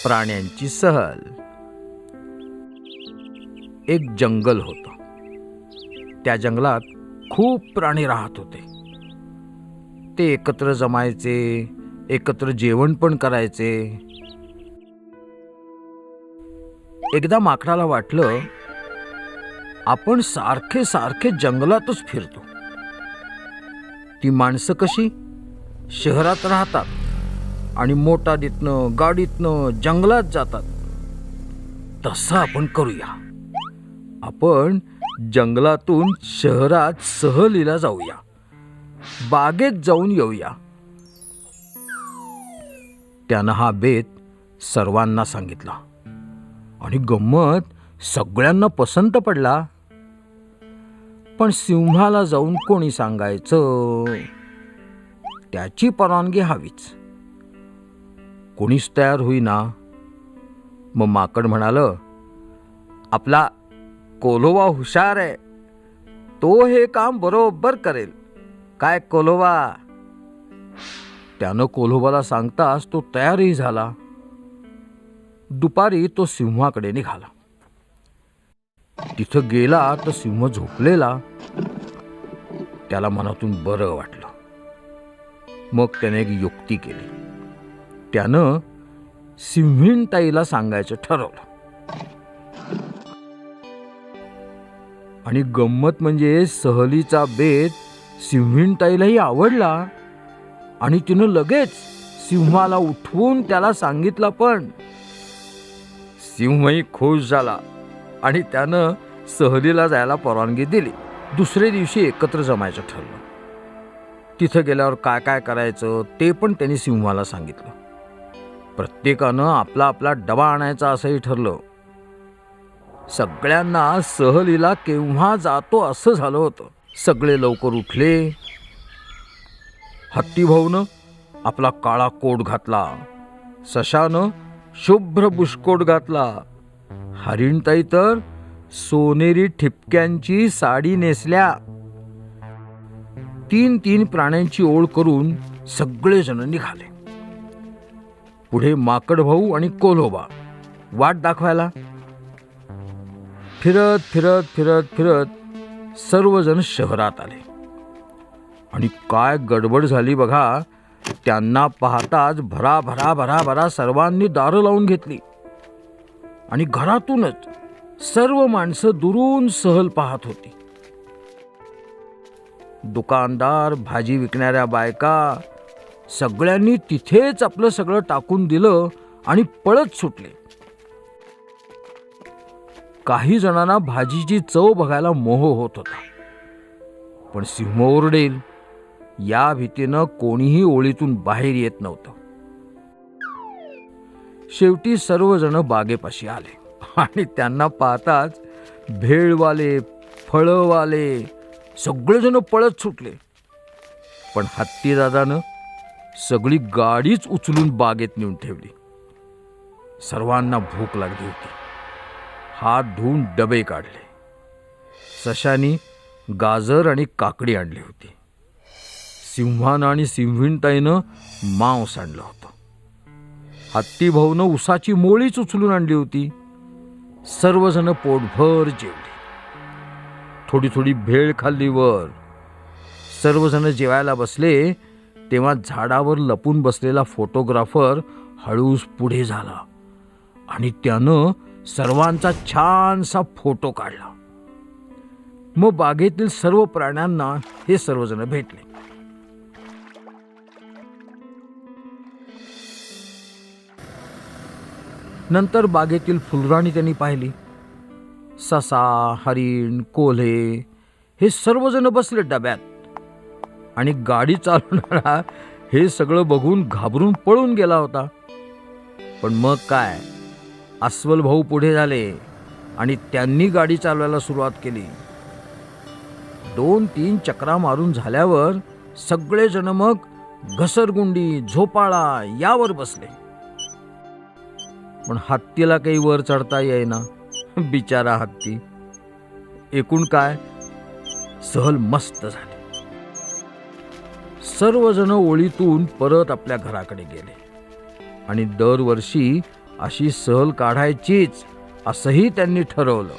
प्राण्यांची सहल. एक जंगल होतं. त्या जंगलात खूप प्राणी राहत होते. ते एकत्र जमायचे, एकत्र जेवण पण करायचे. एकदा माकडाला वाटलं, आपण सारखे सारखे जंगलातच फिरतो. ती माणसं कशी शहरात राहतात आणि मोटारीतनं गाडीतनं जंगलात जातात, तसं आपण करूया. आपण जंगलातून शहरात सहलीला जाऊया, बागेत जाऊन येऊया. त्यानं हा बेत सर्वांना सांगितला आणि गंमत सगळ्यांना पसंत पडला. पण सिंहाला जाऊन कोणी सांगायचं? त्याची परवानगी हवीच. कोणीच तयार होईना. मग माकड म्हणालं, आपला कोल्होबा हुशार आहे, तो हे काम बरोबर करेल. काय कोल्होबा? त्यानं कोल्होबाला सांगताच तो तयारही झाला. दुपारी तो सिंहाकडे निघाला. तिथं गेला तर सिंह झोपलेला. त्याला मनातून बरं वाटलं. मग त्याने एक युक्ती केली. त्यानं सिंहीणताईला सांगायचं ठरवलं. आणि गंमत म्हणजे सहलीचा बेत सिंहीणताईलाही आवडला आणि तिनं लगेच सिंहाला उठवून त्याला सांगितलं. पण सिंहही खुश झाला आणि त्यानं सहलीला जायला परवानगी दिली. दुसरे दिवशी एकत्र जमायचं ठरलं. तिथं गेल्यावर काय काय करायचं ते पण त्यांनी सिंहाला सांगितलं. प्रत्येकानं आपला आपला डबा आणायचा असंही ठरलं. सगळ्यांना सहलीला केव्हा जातो असं झालं होतं. सगळे लवकर उठले. हत्तीभाऊनं आपला काळा कोट घातला, सशानं शुभ्र बुशकोट घातला, हरिणताई तर सोनेरी ठिपक्यांची साडी नेसल्या. 3 प्राण्यांची ओळ करून सगळेजण निघाले. पुढे माकड भाऊ आणि कोल्होबा वाट दाखवायला. फिरत फिरत फिरत फिरत सर्वजण शहरात आले. आणि काय गडबड झाली बघा. त्यांना पाहताच भरा भरा भरा भरा सर्वांनी दारं लावून घेतली. आणि घरातूनच सर्व माणसं दुरून सहल पाहत होती. दुकानदार, भाजी विकणाऱ्या बायका सगळ्यांनी तिथेच आपलं सगळं टाकून दिलं आणि पळत सुटले. काही जणांना भाजीची चव बघायला मोह होत होता. पण सिंह ओरडेल या भीतीनं कोणीही ओळीतून बाहेर येत नव्हतं. शेवटी सर्वजण बागेपाशी आले आणि त्यांना पाहताच भेळवाले, फळवाले सगळेजण पळत सुटले. पण हत्तीदादानं सगळी गाडीच उचलून बागेत नेऊन ठेवली. सर्वांना भूक लागली होती. हात धुवून डबे काढले. सशानी गाजर आणि काकडी आणली होती. सिंहानं आणि सिंहीणताईनं मांस आणलं होतं. हत्तीभाऊनं उसाची मोळीच उचलून आणली होती. सर्वजण पोटभर जेवले. थोडी थोडी भेळ खाल्ली. वर सर्वजण जेवायला बसले तेव्हा झाडावर लपून बसलेला फोटोग्राफर हळूच पुढे झाला आणि त्यानं सर्वांचा छानसा फोटो काढला. मग बागेतील सर्व प्राण्यांना हे सर्वजण भेटले. नंतर बागेतील फुलराणी त्यांनी पाहिली. ससा, हरिण, कोल्हे हे सर्वजण बसले डब्यात. आणि गाडी चालवणारा हे सगळं बघून घाबरून पळून गेला होता. पण मग काय, अस्वल भाऊ पुढे झाले आणि त्यांनी गाडी चालवायला सुरुवात केली. 2-3 चक्रा मारून झाल्यावर सगळेजण मग घसरगुंडी, झोपाळा यावर बसले. पण हत्तीला काही वर चढता येईना. बिचारा हत्ती. एकूण काय, सहल मस्त झाली. सर्वजण ओळीतून परत आपल्या घराकडे गेले आणि दरवर्षी अशी सहल काढायचीच असंही त्यांनी ठरवलं.